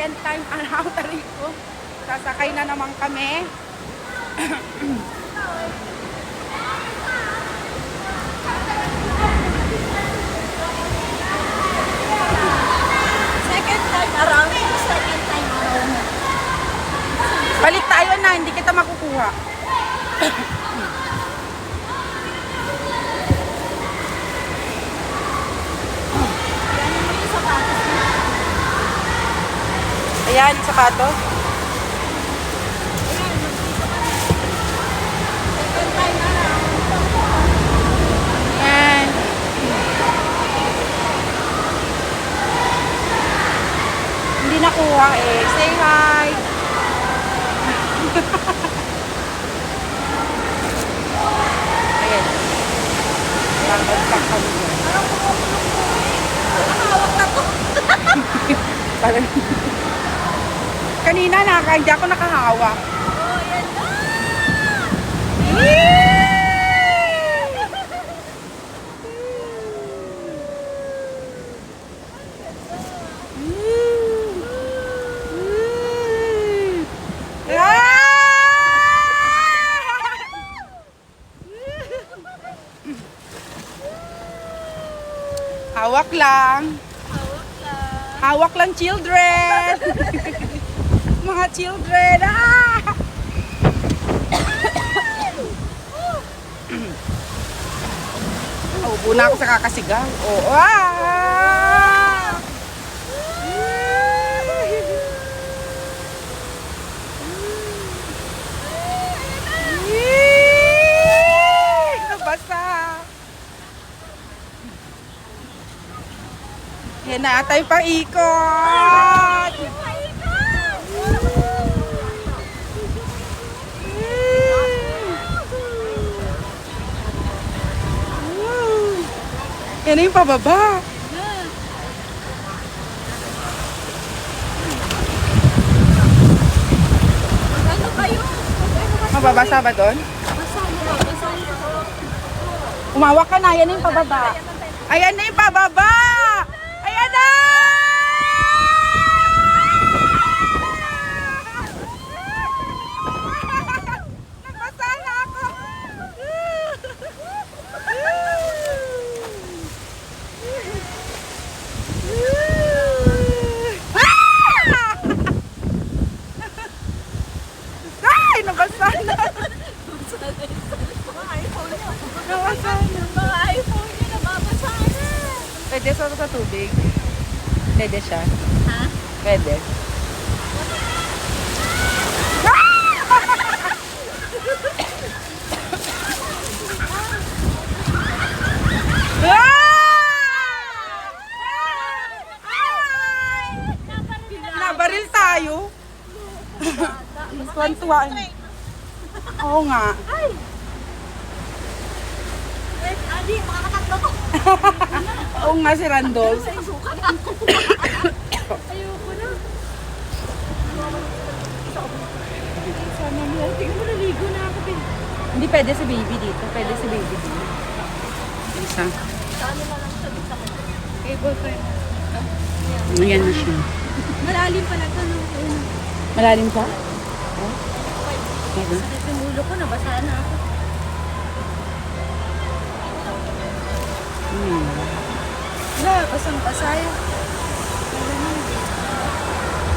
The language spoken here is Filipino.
second time around Tarico. Sasakay na naman kami. Second time around. Second time around. Balik tayo na, hindi kita makukuha. Ayan, yung sapatos. Second time around. Ayan. Hindi nakuha eh. Say hi. Ayan. Langad kami. Nakahawak na to. Parang kanina hindi ako nakahawak. Oh, yan na. Hawak lang. Hawak lang. Hawak lang, children. Mga children. Ubo na ako sa kakasigaw. Oh, nabasa. Yan na tayo paikot. Yan na yung pababa. Ano kayo? Mababasa ba doon? Umawak ka na, yan na yung pababa. Ayan na yung pababa! Ayan na! Nabasa na ako! Ay! Nabasa na! Nabasa na! Mga iPhone niya nababasa na. Pwede sa tubig. Pwede siya. Ha? Pwede. Nabaril tayo. Tuwan-tuwan. Oo nga. Ay! Wait, Adi, makakatatlo ko. Oo nga si Randolph. Sa isukat. Ayoko na. Sana mo. Tingnan mo, naligo na ako. Hindi pwede si baby dito. Pwede si baby dito. Isa. Ano na lang sabi sa kanya. Cable ko yun. Ayan na siya. Malalim pala ito. No? Malalim pa? Pwede. Sakit yung ulo ko, nabasa na ako. Wala, basang-basa yun.